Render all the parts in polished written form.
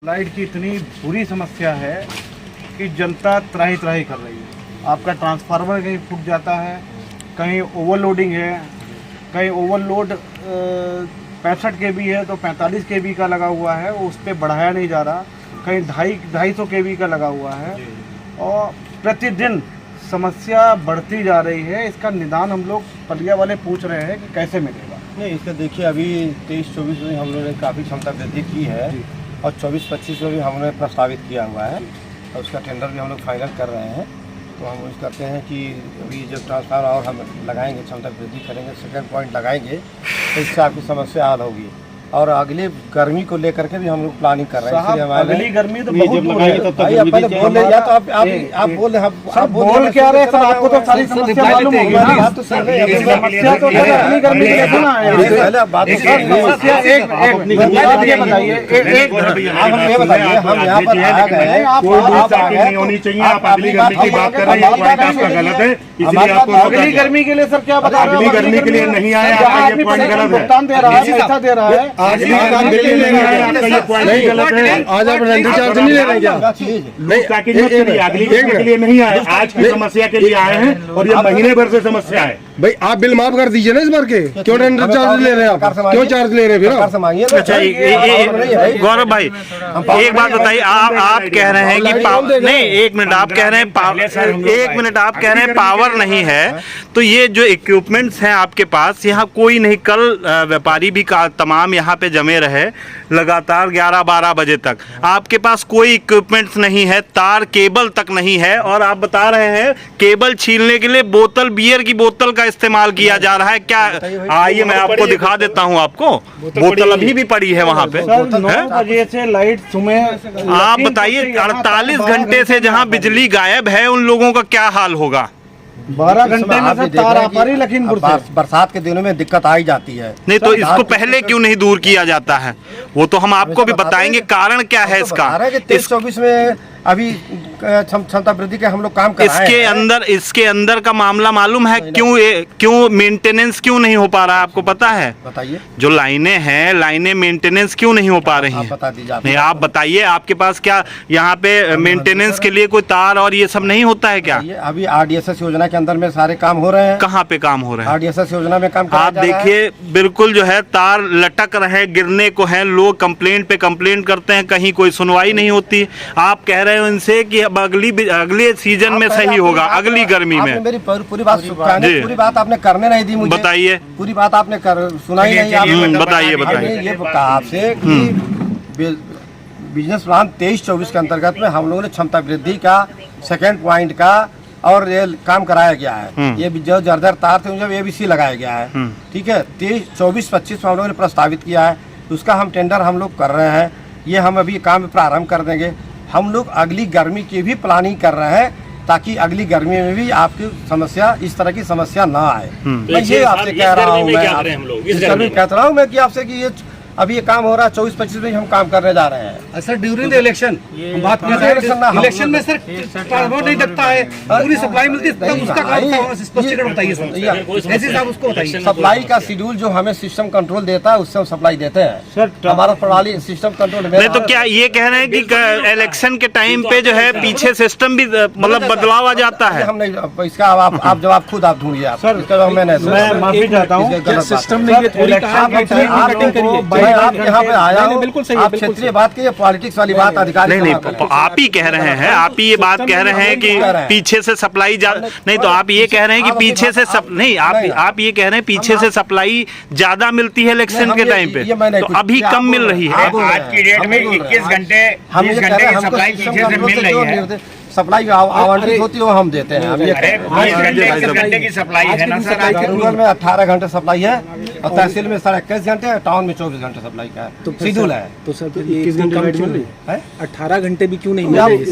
Light की इतनी बुरी समस्या है कि जनता त्राही त्राही कर रही है। आपका ट्रांसफार्मर कहीं फूट जाता है, कहीं ओवरलोडिंग है, कहीं ओवरलोड 65 kV है तो 45 kV का लगा हुआ है, उस पर बढ़ाया नहीं जा रहा। कहीं 250 kV का लगा हुआ है और प्रतिदिन समस्या बढ़ती जा रही है। इसका निदान हम लोग पलिया वाले पूछ रहे हैं कि कैसे मिलेगा। नहीं, इसका देखिए अभी 23-24 में हम लोगों ने काफ़ी क्षमता वृद्धि की है और 24-25 में भी हमने प्रस्तावित किया हुआ है और उसका टेंडर भी हम लोग फाइनल कर रहे हैं। तो हम उस करते हैं कि अभी जब ट्रांसफार्मर और हम लगाएंगे, क्षमता वृद्धि करेंगे, सेकंड पॉइंट लगाएंगे तो इससे आपकी समस्या हल होगी। और अगले गर्मी को लेकर के भी हम लोग प्लानिंग कर रहे हैं। अगली गर्मी तो बहुत दूर है। भाई आप पहले बोल रहे, या तो आप बोल रहे, आप बोल क्या रहे सर? आपको तो सारी समस्या मालूम होगी ना। बात तो सर समस्या तो अगली गर्मी के देखो ना। पहले आप बात समस्या एक बताइए, हम ये बताइए, हम यहाँ पर आ गए हैं, नहीं होनी चाहिए। आप अगली गर्मी की बात कर रहे हैं, पॉइंट आपका गलत है, इसलिए आपको अगली गर्मी के लिए सर क्या बता रहे अगली गर्मी के लिए नहीं आया, आपका ये पॉइंट गलत है। भुगतान दे रहा है, पैसा दे रहा है, आज ये पॉइंट गलत है। आज आप रेंटल चार्ज नहीं ले रहे हैं क्या? नहीं, अगली गर्मी के लिए नहीं आए, आज की समस्या के लिए आए हैं और ये महीने भर से समस्या है। भाई आप बिल माफ कर दीजिए ना इस बार के। क्यों रेंटल चार्ज ले रहे हैं आप? क्यों चार्ज ले रहे हैं फिर? अच्छा गौरव भाई, एक बात बताइए, आप कह रहे हैं कि नहीं, एक मिनट, आप कह रहे हैं आप कह रहे हैं पावर नहीं है, तो ये जो इक्विपमेंट्स हैं आपके पास, यहाँ कोई नहीं, कल व्यापारी भी तमाम यहाँ पे जमे रहे लगातार 11-12 बजे तक, आपके पास कोई इक्विपमेंट्स नहीं है, तार केबल तक नहीं है, और आप बता रहे हैं केबल छीलने के लिए बोतल, बियर की बोतल का इस्तेमाल किया जा रहा है। क्या, आइए मैं आपको दिखा देता हूँ, आपको बोतल अभी भी पड़ी है वहाँ पे। 9 बजे से लाइट सुबह, आप बताइए 48 घंटे से जहाँ बिजली गायब है, उन लोगों का क्या हाल होगा? 12 घंटे में से तार आ पा रही लखीमपुर से। बरसात के दिनों में दिक्कत आ ही जाती है। नहीं तो इसको पहले क्यों नहीं दूर किया जाता है? वो तो हम आपको भी बताएंगे कारण क्या है इसका। 23-24 में अभी क्षमता वृद्धि के हम लोग काम कर रहे हैं। इसके अंदर का मामला मालूम है क्यों मेंटेनेंस क्यों नहीं हो पा रहा है? आपको पता है? बताइए। जो लाइनें हैं, लाइनें मेंटेनेंस क्यों नहीं हो पा रही हैं? बता दीजिए। नहीं, आप बताइए, आपके पास क्या यहाँ पे मेंटेनेंस के लिए कोई तार और ये सब नहीं होता है क्या? अभी RDSS योजना के अंदर में सारे काम हो रहे हैं। कहाँ पे काम हो रहे हैं? RDSS योजना में काम आप देखिए, बिल्कुल जो है तार लटक रहे, गिरने को है, लोग कंप्लेंट पे कंप्लेंट करते हैं, कहीं कोई सुनवाई नहीं होती। आप कह रहे हो इनसे कि अब अगले सीजन में सही होगा, अगली गर्मी में। मेरी पूरी बात आपने करने नहीं दी मुझे। बताइए। पूरी बात आपने सुनाई नहीं। बताइए। ये कहा आपसे कि बिजनेस प्लान 23-24 के अंतर्गत में हम लोगों ने क्षमता वृद्धि का सेकेंड पॉइंट का और ये काम कराया गया है। ये जो जर्जर तार थे उनमें ABC लगाया गया है। ठीक है, 23-24-25 में हम लोगों ने प्रस्तावित किया है, उसका हम टेंडर हम लोग कर रहे हैं। ये हम अभी काम प्रारंभ कर देंगे। हम लोग अगली गर्मी की भी प्लानिंग कर रहे हैं ताकि अगली गर्मी में भी आपकी समस्या, इस तरह की समस्या ना आए। मैं ये आपसे कह रहा हूँ, मैं कहता रहा हूँ मैं कि आपसे कि ये अभी ये काम हो रहा है 24-25 में हम काम करने जा रहे हैं। सर ड्यूरिंग द इलेक्शन बात करते हैं, इलेक्शन में सर ट्रांसपोर्ट नहीं लगता है, पूरी सप्लाई मिलती है, तब उसका काम स्पष्टीकरण बताइए सर। ऐसे साहब उसको बताइए। सप्लाई का शेड्यूल जो हमें सिस्टम कंट्रोल देता है उससे हम सप्लाई देते हैं सर। हमारा प्रणाली सिस्टम कंट्रोल नहीं तो क्या ये कह रहे हैं कि इलेक्शन के टाइम पे जो है पीछे सिस्टम भी मतलब बदलाव आ जाता है? हम नहीं, इसका आप जवाब खुद आप ढूंढिए आप सर। मैं माफी चाहता हूँ, सिस्टम नहीं, आप यहाँ पे आया हूँ, बिल्कुल सही, आप क्षेत्रीय बात की, पॉलिटिक्स वाली बात अधिकारी नहीं, आप ही कह रहे हैं, आप ही ये बात कह रहे हैं कि पीछे से सप्लाई नहीं, तो आप ये कह रहे हैं कि पीछे से नहीं, आप ये कह रहे हैं पीछे से सप्लाई ज्यादा मिलती है इलेक्शन के टाइम पे, तो अभी कम मिल रही है। आज की डेट में 21 घंटे 20 घंटे की सप्लाई पीछे से मिल रही है। सप्लाई आवंटित होती है वो हम देते हैं। 21 घंटे की सप्लाई है ना सर? रूरल में 18 घंटे सप्लाई है और तहसील में 21 घंटे, टाउन में 24 घंटे सप्लाई का है शेड्यूल है। तो सर 21 घंटे क्यों नहीं है? 18 घंटे भी क्यों नहीं मिल रही है?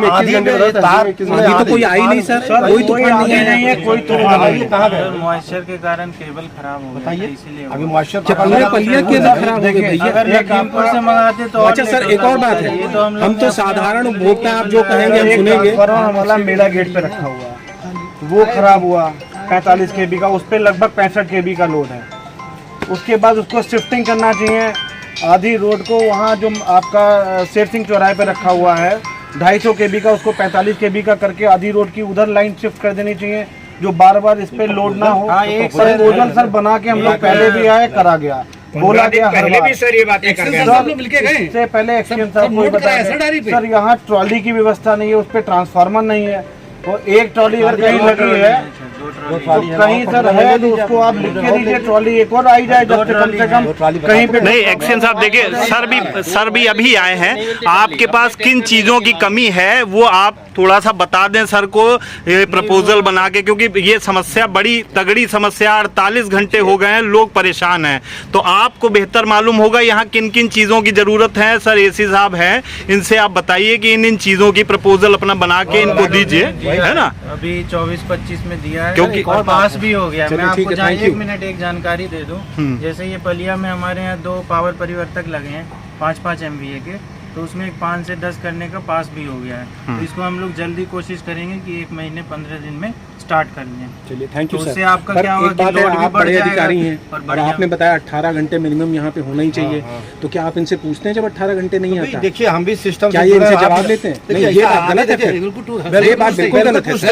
अभी तो कोई आई नहीं सर, कोई तूफान नहीं है, कोई कहाँ गए? मॉइस्चर के कारण केबल खराब हो गया, इसीलिए अभी मॉइस्चर पूरे पलिया के खराब हो गए। अगर लखीमपुर से मंगाते तो अच्छा सर, एक और बात है, हम तो साधारण उपभोक्ता, आप जो कहेंगे हम सुनेंगे। हमारा मेला गेट पे रखा हुआ, वो खराब हुआ 45 kV का, उस पे लगभग 65 kV का लोड है। उसके बाद उसको शिफ्टिंग करना चाहिए आधी रोड को वहाँ जो आपका शेर सिंह चौराहे पे रखा हुआ है 250 kb का, उसको 45 kb का करके आधी रोड की उधर लाइन शिफ्ट कर देनी चाहिए, जो बार बार इस पे लोड ना हो। प्रपोजल सर बना के हम लोग पहले भी आए, करा गया, बोला गया पहले भी सर ये बातें करते हैं, सब लोग मिलके गए। इससे पहले एक्सचेंज साहब को बताया सर यहाँ ट्रॉली की व्यवस्था नहीं है, उस पर ट्रांसफार्मर नहीं है, तो एक ट्रॉली अगर कहीं लगी है तो कहीं सर है तो उसको आप लिख के दीजिए, ट्रॉली एक और आई जाए, जब से कम कहीं पे नहीं। एक्सचेंज साहब देखिए, सर भी अभी आए हैं, आपके पास किन चीजों की कमी है वो आप थोड़ा सा बता दें सर को, ये प्रपोजल बना के, क्योंकि ये समस्या बड़ी तगड़ी समस्या, 48 घंटे हो गए हैं, लोग परेशान हैं, तो आपको बेहतर मालूम होगा यहाँ किन किन चीज़ों की ज़रूरत है। सर एसी साहब हैं, इनसे आप बताइए कि इन चीज़ों की प्रपोजल अपना बना के इनको दीजिए, है ना। अभी 24-25 में दिया है, क्योंकि और पास भी हो गया। मैं आपको 1 मिनट एक जानकारी दे दूं, जैसे ये पलिया में हमारे यहाँ 2 पावर परिवर्तक लगे हैं 5-5 MVA के, तो उसमें एक 5 से 10 करने का पास भी हो गया है। तो इसको हम लोग जल्दी कोशिश करेंगे कि 1 महीने 15 दिन में स्टार्ट कर लें। चलिए, थैंक यू तो सर। उससे आपका क्या होगा कि लोड भी आप बढ़ बड़े जाएगा अधिकारी हैं और आपने बताया 18 घंटे मिनिमम यहाँ पे होना ही चाहिए, तो क्या आप इनसे पूछते हैं जब 18 घंटे नहीं आता? देखिए हम भी सिस्टम क्या ये इनसे जवाब लेते हैं? नहीं, ये बात गलत है, ये बात बिल्कुल गलत है सर।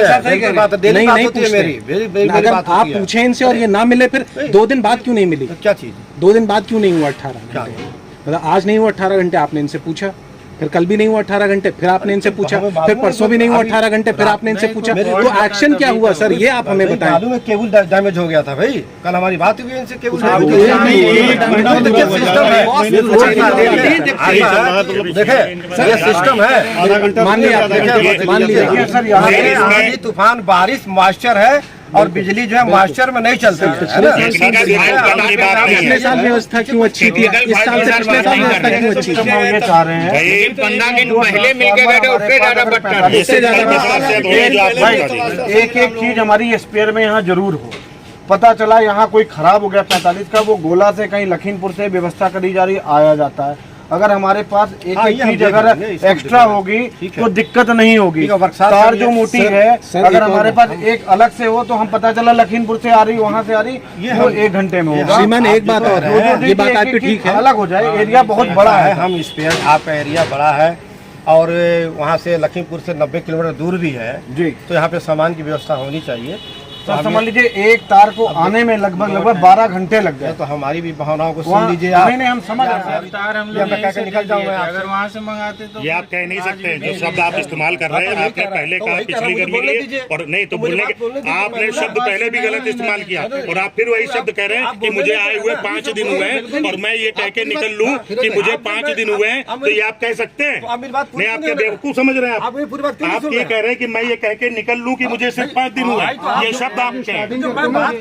नहीं नहीं पूछते, अगर आप पूछे इनसे और ये ना मिले, फिर 2 दिन बाद क्यों नहीं मिली? क्या चीज 2 दिन बाद क्यों नहीं हुआ 18 घंटे? मतलब आज नहीं हुआ 18 घंटे, आपने इनसे पूछा, फिर कल भी नहीं हुआ 18 घंटे, फिर आपने इनसे पूछा, फिर परसों भी नहीं हुआ 18 घंटे, फिर आपने इनसे पूछा, तो एक्शन क्या हुआ सर, ये आप हमें बताएं। मालूम है केबल डैमेज हो गया था भाई, कल हमारी बात हुई इनसे, केबल देखे ये सिस्टम है, मान लिया सर यहाँ आंधी तूफान बारिश मॉइस्चर है और बिजली जो है मॉइस्चर में नहीं चलती है ना। पिछले साल व्यवस्था क्यों अच्छी थी, इस साल से पिछले साल व्यवस्था क्यों अच्छी थी? हम ये चाह रहे हैं 15 दिन पहले मिलके गए थे, उससे ज्यादा बदतर है। इससे ज्यादा एक एक चीज हमारी स्पेयर में यहाँ जरूर हो। पता चला यहाँ कोई खराब हो गया 45 का, वो गोला से कहीं लखीमपुर से व्यवस्था करी जा रही, आया जाता है। अगर हमारे पास एक एक चीज अगर एक्स्ट्रा होगी तो दिक्कत नहीं होगी। तार जो मोटी है अगर हमारे पास एक अलग से हो तो हम पता चला लखीमपुर से आ रही, वहाँ से आ रही, वो 1 घंटे में होगा। श्रीमान एक बात और है, ये बात आपकी ठीक है, अलग हो जाए, एरिया बहुत बड़ा है, हम स्पेयर आपका एरिया बड़ा है और वहाँ से लखीमपुर से 90 किलोमीटर दूर भी है जी, तो यहाँ पे सामान की व्यवस्था होनी चाहिए। तो समझ लीजिए एक तार को आने में लगभग 12 घंटे लग गए। तो हमारी भी भावनाओं को सुन लीजिए आप। नहीं हम समझ रहे हैं। तार हम या लोग मैं यहीं से निकल जाऊंगा लीजिए, आपसे। अगर वहाँ से मंगाते तो ये आप कह नहीं सकते, जो शब्द आप इस्तेमाल कर रहे हैं आपने पहले कहा पिछली गर्मी के, और नहीं तो बोलने के आपने शब्द पहले भी गलत इस्तेमाल किया और आप फिर वही शब्द कह रहे हैं कि मुझे आए हुए 5 दिन हुए हैं और मैं ये कह के निकल लूं कि मुझे 5 दिन हुए हैं, तो ये आप कह सकते हैं? नहीं, आप क्या बेवकूफ समझ रहे हैं? आप ये कह रहे हैं कि मैं ये कह के निकल लूं कि मुझे सिर्फ 5 दिन हुए, ये शब्द आप कहें,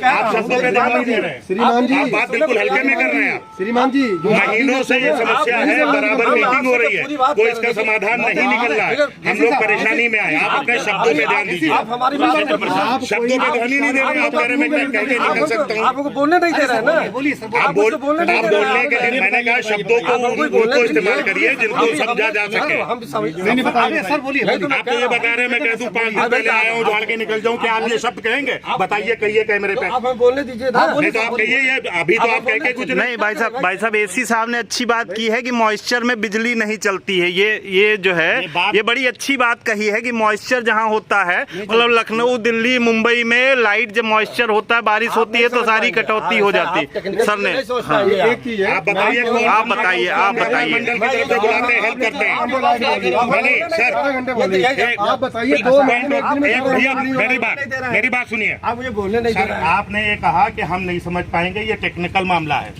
आप शब्दों पे ध्यान नहीं दे रहे हैं, श्रीमान जी आप बात बिल्कुल हल्के में कर रहे हैं। श्रीमान जी महीनों से ये समस्या है, बराबर मीटिंग हो रही है, कोई इसका समाधान नहीं निकल रहा है, हम लोग परेशानी में आए। आप अपने शब्दों पे ध्यान दीजिए, शब्दों पे ध्यान ही नहीं दे रहे हैं। आप कह रहे हैं मैं कह के निकल सकता हूँ, आपको बोलने नहीं दे रहे हैं ना। आप बोलने के दिन मैंने कहा शब्दों को उनको इस्तेमाल करिए जिनको समझा जा सके। सर बोलिए, आप तो ये बता रहे हैं मैं कह दूं 5 दिन पहले आया हूँ झाड़ के निकल जाऊँ, क्या आप ये शब्द कहेंगे? बताइए, कहिए कैमरे पे। आप हमें बोलने दीजिए ना। नहीं तो आप कहिए, ये अभी तो आप कह के कुछ नहीं भाई साहब एसी साहब ने अच्छी बात की है कि मॉइस्चर में बिजली नहीं चलती है। ये जो है ये बड़ी अच्छी बात कही है कि मॉइस्चर जहाँ होता है, मतलब लखनऊ, दिल्ली, मुंबई में लाइट जब मॉइस्चर होता है, बारिश होती है तो सारी कटौती हो जाती है। सर ने एक चीज है, आप बताइए, आप बताइए मंडल की तरफ से बुलाते हैं, हेल्प करते हैं। नहीं सर, आप बताइए मेरी बात सुनिए। आप मुझे बोलने नहीं दे सर रहे हैं। आपने ये कहा कि हम नहीं समझ पाएंगे, ये टेक्निकल मामला है।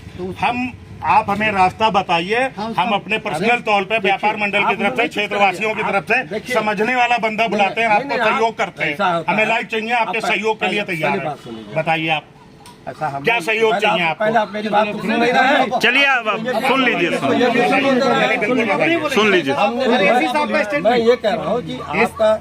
आप हमें रास्ता बताइए, हम अपने पर्सनल तौर पे व्यापार मंडल की तरफ से, क्षेत्रवासियों की तरफ से समझने वाला बंदा बुलाते हैं, आपको सहयोग करते हैं। हमें लाइट चाहिए, आपके सहयोग के लिए तैयार है। बताइए आप क्या सहयोग चाहिए आपको? पहले आप मेरी बात को सुन नहीं रहे हैं। चलिए अब सुन लीजिए, सुन लीजिए। मैं ये कह रहा हूँ कि आपका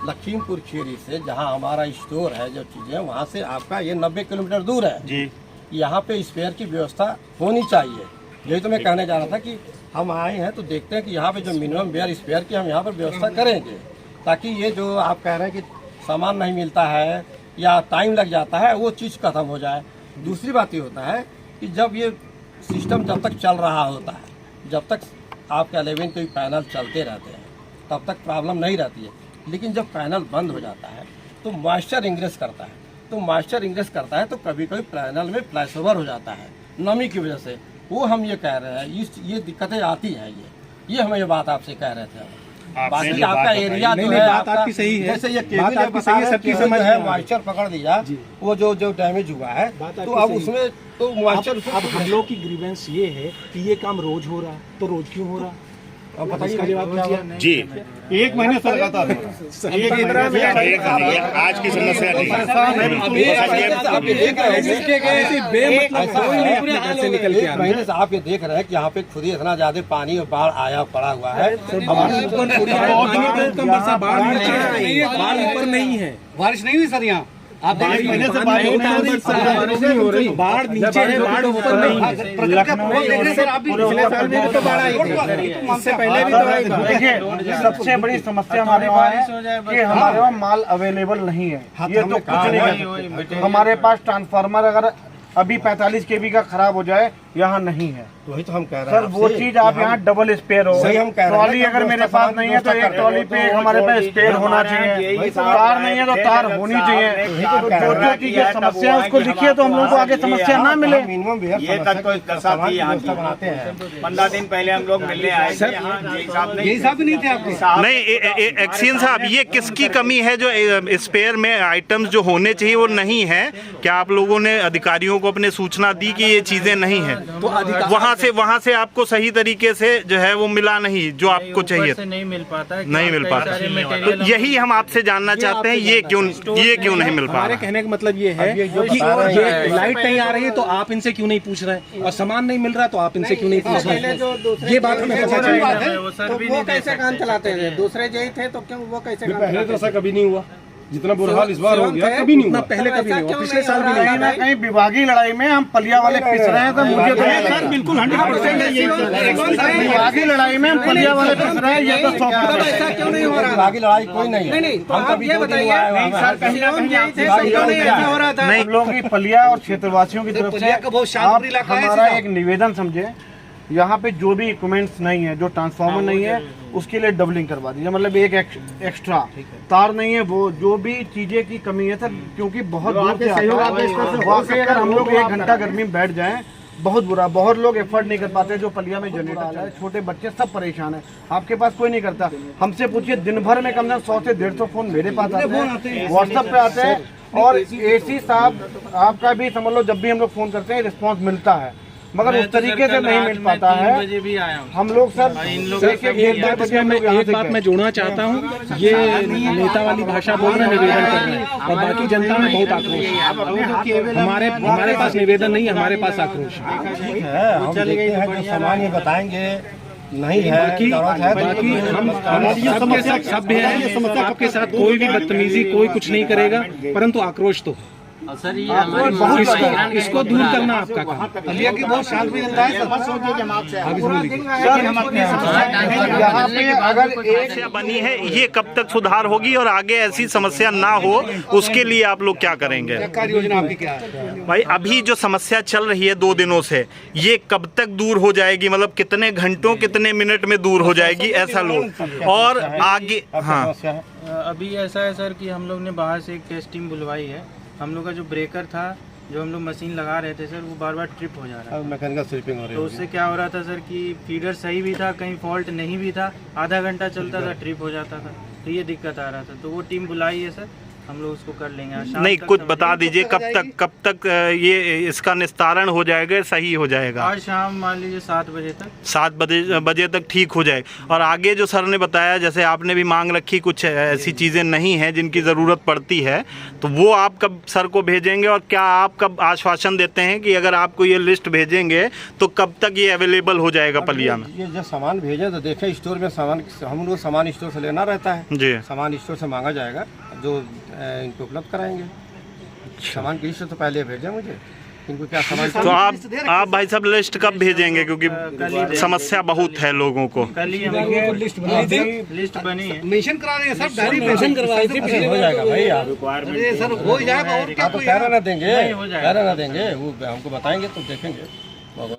लखीमपुर खीरी से जहाँ हमारा स्टोर है, जो चीजें वहाँ से आपका ये 90 किलोमीटर दूर है जी। यहाँ पे स्पेयर की व्यवस्था होनी चाहिए। यही तो मैं कहने जा रहा था कि हम आए हैं तो देखते हैं कि यहाँ पे जो मिनिमम वेयर स्पेयर की हम यहाँ पर व्यवस्था करेंगे, ताकि ये जो आप कह रहे हैं कि सामान नहीं मिलता है या टाइम लग जाता है, वो चीज़ खत्म हो जाए। दूसरी बात ये होता है कि जब ये सिस्टम जब तक चल रहा होता है, जब तक आपके 11 के पैनल चलते रहते हैं तब तक प्रॉब्लम नहीं रहती है। लेकिन जब पैनल बंद हो जाता है तो मॉइस्चर इंग्रेस करता है, तो मॉइस्चर इंग्रेस करता है तो कभी कभी पैनल में फ्लैश ओवर हो जाता है नमी की वजह से। वो हम ये कह रहे हैं ये दिक्कतें आती हैं, ये हम ये बात आपसे कह रहे थे। बाकी आपका एरिया जो है बात आपकी सही है, जैसे ये बात आपकी सही है, सबकी समझ है मॉइस्चर पकड़ दिया, वो जो डैमेज हुआ है तो अब उसमें तो मॉइस्चर। अब हम लोग की ग्रीवेंस ये है कि ये काम रोज हो रहा, तो रोज क्यों हो रहा? अब बताइए जवाब क्या हुआ? जी 1 महीने से लगातार आज की समस्या नहीं महीने से आप ये देख रहे हैं कि यहाँ पे खुद ही इतना ज्यादा पानी और बाढ़ आया पड़ा हुआ है। बाढ़ ऊपर नहीं है, बारिश नहीं हुई सर यहाँ। आप बाढ़ नीचे है, बाढ़ ऊपर नहीं है। इससे पहले भी तो देखिए सबसे बड़ी समस्या हमारे वहाँ है कि हमारे वहाँ माल अवेलेबल नहीं है। ये तो कुछ नहीं है। हमारे पास ट्रांसफार्मर अगर अभी 45 kV का खराब हो जाए यहाँ नहीं है। वही तो हम कह रहे हैं सर वो चीज आप यहाँ डबल स्पेयर हो। ट्रॉली अगर मेरे पास नहीं है तो एक ट्रॉली पे हमारे पास स्पेयर होना चाहिए। तार नहीं है तो तार होनी चाहिए। जो जो चीजें समस्या उसको लिखिए तो हम लोग को आगे समस्या ना मिले। ये तक कोई बनाते हैं। 15 दिन पहले हम लोग मिलने आए थे, यही साहब नहीं थे आपके। नहीं एक्सीन साहब, ये किसकी कमी है जो स्पेयर में आइटम्स जो होने चाहिए वो नहीं है? क्या आप लोगों ने अधिकारियों को अपने सूचना दी कि ये चीजें नहीं है? तो वहाँ से आपको सही तरीके से जो है वो मिला नहीं जो आपको चाहिए, नहीं मिल पाता है, नहीं मिल पाता। तो यही हम आपसे जानना चाहते हैं, ये क्यों नहीं मिल पा रहा? हमारे कहने का मतलब ये है कि ये लाइट नहीं आ रही है तो आप इनसे क्यों नहीं पूछ रहे हैं, और सामान नहीं मिल रहा तो आप इनसे क्यों नहीं पूछ रहे हैं? ये बात हमें पता चली। वो कैसे काम चलाते थे? दूसरे यही थे तो क्यों वो कैसे? पहले तो ऐसा कभी नहीं हुआ, जितना बुरा हाल इस बार हो गया कभी नहीं हुआ। पहले कभी नहीं हुआ, पिछले साल भी कहीं ना कहीं विभागीय लड़ाई में हम पलिया वाले पिस रहे हैं। तो मुझे तो सर बिल्कुल 100% विभागीय लड़ाई में हम पलिया वाले पिस रहे हैं। ये तो 100% ऐसा क्यों नहीं हो रहा? विभागीय लड़ाई कोई नहीं है। हम कभी ये बताइए हम लोगों की पलिया और क्षेत्रवासियों की तरफ से आप हमारा एक निवेदन समझे, यहाँ पे जो भी इक्विपमेंट्स नहीं है, जो ट्रांसफार्मर नहीं है उसके लिए डबलिंग करवा दीजिए। मतलब एक एक्स्ट्रा तार नहीं है, वो जो भी चीजें की कमी है सर, क्योंकि बहुत दूर से वाकई अगर हम लोग 1 घंटा गर्मी में बैठ जाएं बहुत बुरा। बहुत लोग एफर्ट नहीं कर पाते जो पलिया में जनरेटर है, छोटे बच्चे सब परेशान है। आपके पास कोई नहीं करता। हमसे पूछिए दिन भर में कम से कम 100 से 150 फोन मेरे पास आते हैं, व्हाट्सएप पे आते हैं। और एसी साहब आपका भी समझ लो, जब भी हम लोग फोन करते हैं रिस्पॉन्स मिलता है, मगर उस तरीके से नहीं मिल पाता है। हम लोग सर एक बात मैं जोड़ना चाहता हूँ, ये नेता वाली भाषा बोलना निवेदन करना है, और बाकी जनता में बहुत आक्रोश है। हमारे पास निवेदन नहीं है, हमारे पास आक्रोश है। हम देखते हैं जो सामान ये बताएंगे नहीं है, बाकी हम सबके साथ सभ्य हैं, आपके साथ कोई भी बदतमीजी कोई कुछ नहीं करेगा, परंतु आक्रोश तो सर ये इसको दूर करना आपका काम। की बहुत शांति जनता है। यहाँ पे अगर एक समस्या बनी है, ये कब तक सुधार होगी और आगे ऐसी समस्या ना हो उसके लिए आप लोग क्या करेंगे? योजना आपकी क्या है भाई अभी जो समस्या चल रही है 2 दिनों से, ये कब तक दूर हो जाएगी? मतलब कितने घंटों कितने मिनट में दूर हो जाएगी ऐसा लोग? और आगे हाँ अभी ऐसा है सर कि हम लोग ने बाहर से एक टेस्ट टीम बुलवाई है। हम लोग का जो ब्रेकर था, जो हम लोग मशीन लगा रहे थे सर, वो बार बार ट्रिप हो जा रहा है। मैकेनिकल स्लिपिंग हो रही है। तो उससे क्या हो रहा था सर कि फीडर सही भी था, कहीं फॉल्ट नहीं भी था, आधा घंटा चलता था ट्रिप हो जाता था, तो ये दिक्कत आ रहा था। तो वो टीम बुलाई है सर, हम लोग उसको कर लेंगे। नहीं कुछ बता दीजिए कब तक ये इसका निस्तारण हो जाएगा, सही हो जाएगा? आज शाम मान लीजिए 7 बजे तक। 7 बजे तक ठीक हो जाए। और आगे जो सर ने बताया, जैसे आपने भी मांग रखी, कुछ ऐसी चीज़ें नहीं हैं जिनकी ज़रूरत पड़ती है, तो वो आप कब सर को भेजेंगे? और क्या आप कब आश्वासन देते हैं कि अगर आपको ये लिस्ट भेजेंगे तो कब तक ये अवेलेबल हो जाएगा पलिया में? ये जब सामान भेजें तो देखें स्टोर में सामान, हम लोग सामान स्टोर से लेना रहता है जी, सामान स्टोर से मांगा जाएगा, जो इनको उपलब्ध कराएंगे। सामान की लिस्ट तो पहले भेजें मुझे, इनको क्या सामान। तो आप भाई साहब लिस्ट कब भेजेंगे? क्योंकि समस्या बहुत है लोगों को। कल ही हमें लिस्ट बनी है, मेंशन करा देंगे सर, डायरी मेंशन करवा दीजिए, हो जाएगा भाई। आप सर हो जाएगा और क्या तो कह रहे ना देंगे, कह रहे ना देंगे, वो हमको बताएंगे तो देखेंगे।